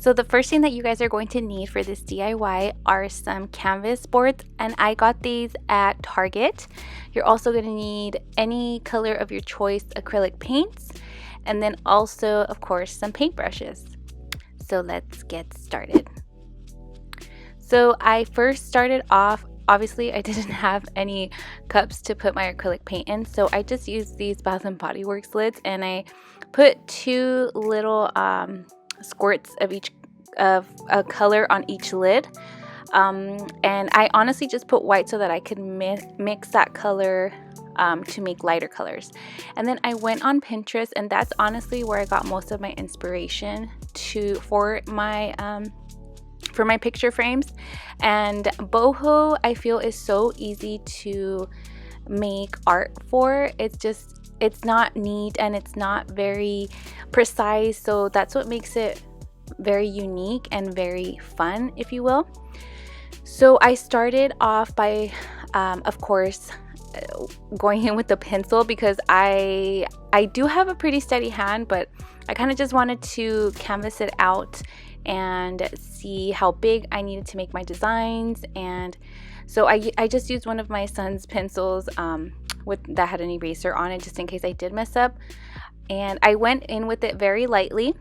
So the first thing that you guys are going to need for this DIY are some canvas boards, and I got these at Target. You're also going to need any color of your choice acrylic paints, and then also, of course, some paintbrushes. So let's get started. So I first started off, obviously I didn't have any cups to put my acrylic paint in, so I just used these Bath & Body Works lids, and I put two little squirts of each of a color on each lid, and I honestly just put white so that I could mix that color to make lighter colors. And then I went on Pinterest, and that's honestly where I got most of my inspiration for my picture frames. And boho, I feel, is so easy to make art for. It's not neat and it's not very precise, so that's what makes it very unique and very fun, if you will. So I started off by of course going in with the pencil, because I do have a pretty steady hand, but I kind of just wanted to canvas it out and see how big I needed to make my designs. And so I just used one of my son's pencils that had an eraser on it, just in case I did mess up, and I went in with it very lightly.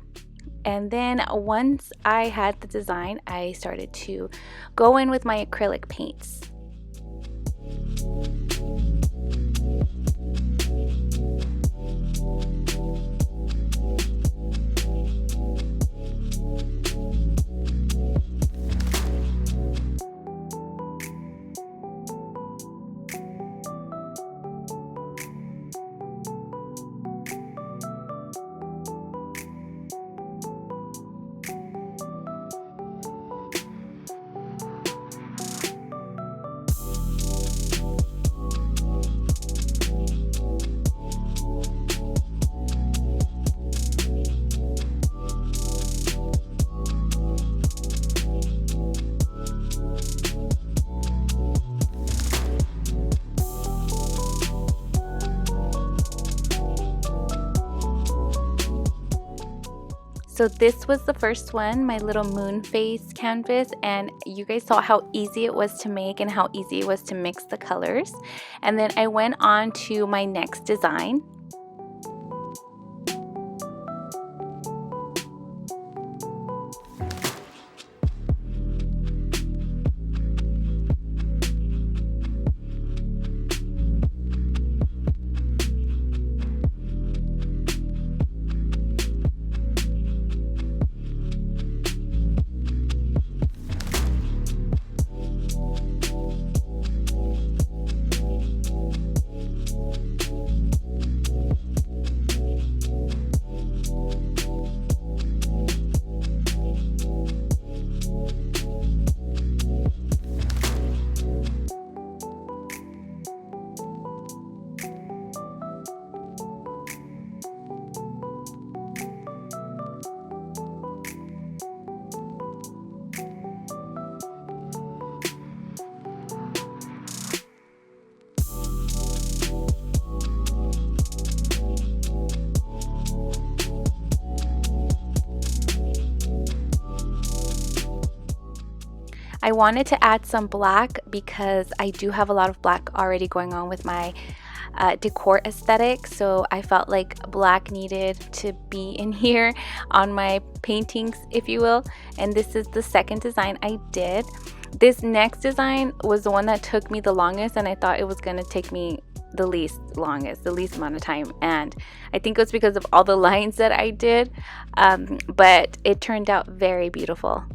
And then once I had the design, I started to go in with my acrylic paints. So this was the first one, my little moon face canvas, and you guys saw how easy it was to make and how easy it was to mix the colors. And then I went on to my next design. I wanted to add some black because I do have a lot of black already going on with my decor aesthetic, so I felt like black needed to be in here on my paintings, if you will. And this is the second design I did. This next design was the one that took me the longest, and I thought it was going to take me the least amount of time, and I think it was because of all the lines that I did, but it turned out very beautiful.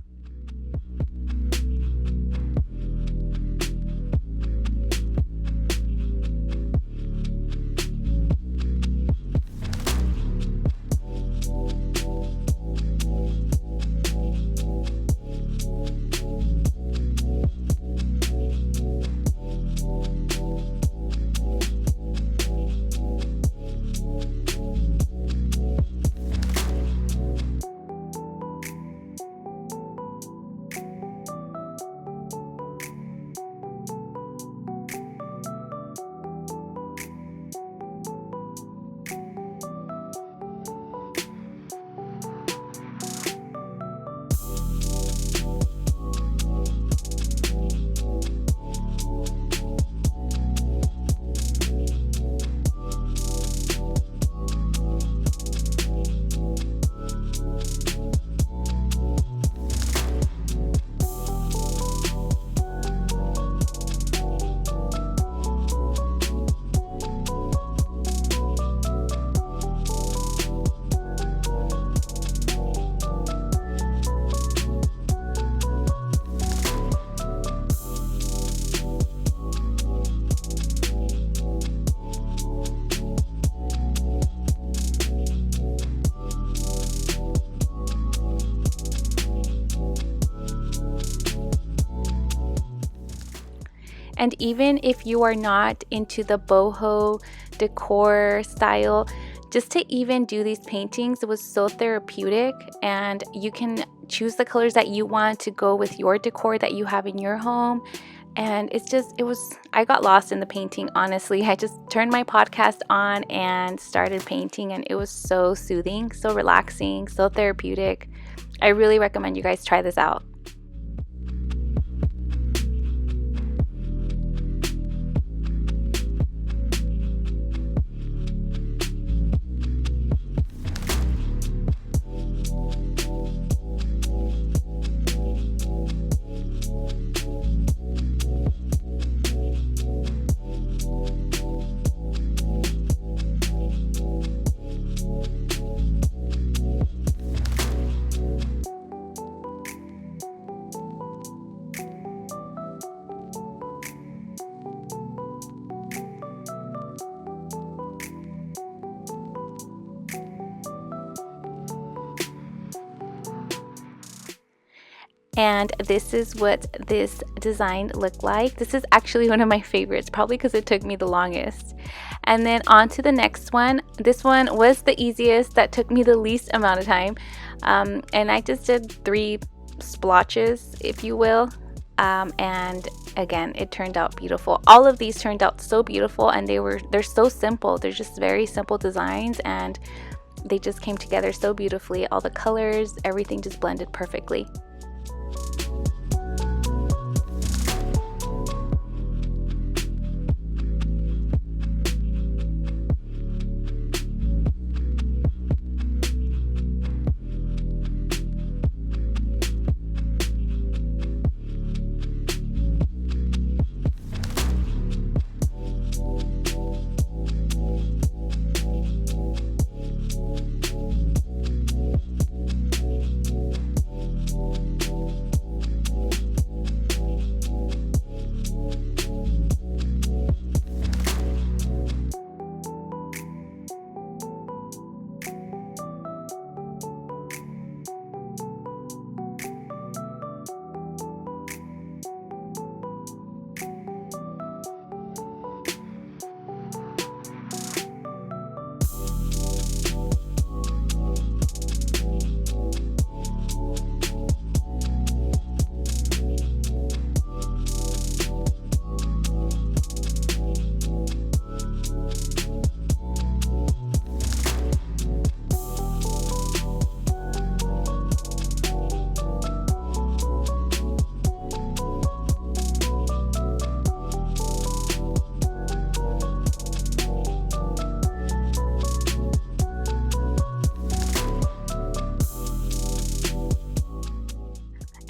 And even if you are not into the boho decor style, just to even do these paintings was so therapeutic, and you can choose the colors that you want to go with your decor that you have in your home. And I got lost in the painting, honestly. I just turned my podcast on and started painting, and it was so soothing, so relaxing, so therapeutic. I really recommend you guys try this out. And this is what this design looked like. This is actually one of my favorites, probably because it took me the longest. And then on to the next one. This one was the easiest, that took me the least amount of time. And I just did 3 splotches, if you will. And again, it turned out beautiful. All of these turned out so beautiful, and they're so simple. They're just very simple designs, and they just came together so beautifully. All the colors, everything just blended perfectly.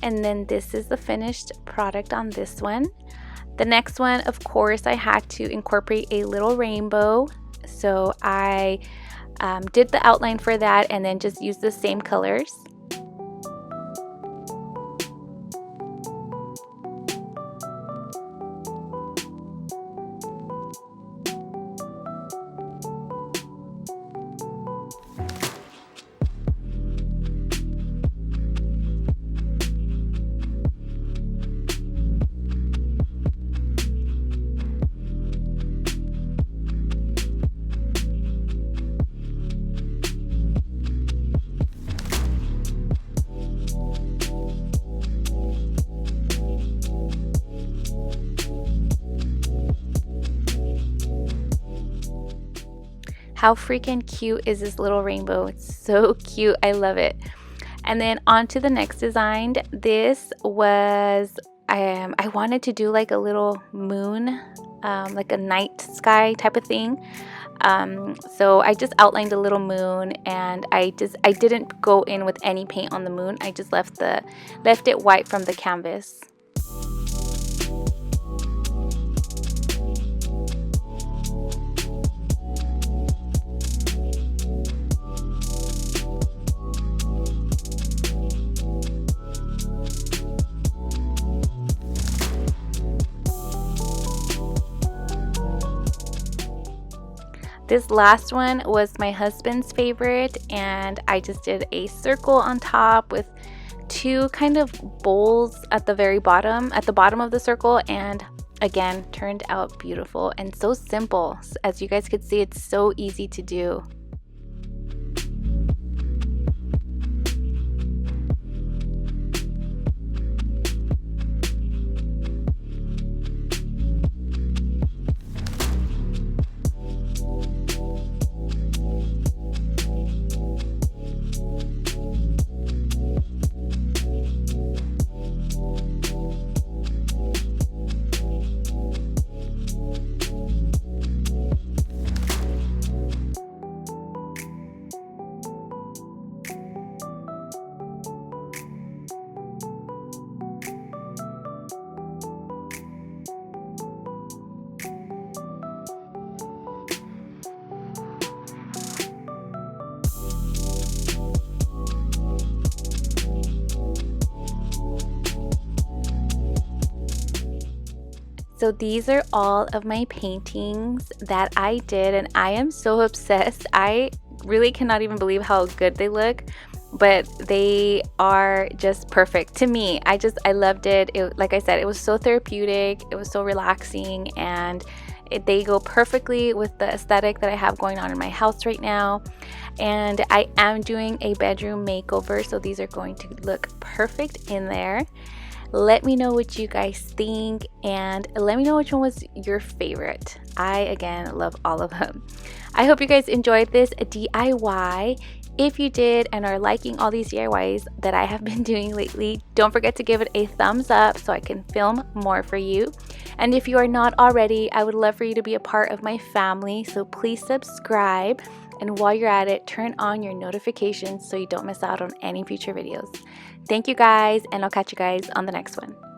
And then this is the finished product on this one. The next one, of course, I had to incorporate a little rainbow. So I did the outline for that and then just used the same colors. How freaking cute is this little rainbow? It's so cute. I love it. And then on to the next design. This was, I wanted to do like a little moon, like a night sky type of thing. So I just outlined a little moon, and I didn't go in with any paint on the moon. I just left it white from the canvas. This last one was my husband's favorite, and I just did a circle on top with 2 kind of bowls at the bottom of the circle, and again, turned out beautiful and so simple. As you guys could see, it's so easy to do. So these are all of my paintings that I did, and I am so obsessed. I really cannot even believe how good they look, but they are just perfect to me. I loved it. Like I said, it was so therapeutic, it was so relaxing, and they go perfectly with the aesthetic that I have going on in my house right now. And I am doing a bedroom makeover, so these are going to look perfect in there. Let me know what you guys think, and let me know which one was your favorite. I, again, love all of them. I hope you guys enjoyed this DIY. If you did and are liking all these DIYs that I have been doing lately, don't forget to give it a thumbs up so I can film more for you. And if you are not already, I would love for you to be a part of my family, so please subscribe. And while you're at it, turn on your notifications so you don't miss out on any future videos. Thank you guys, and I'll catch you guys on the next one.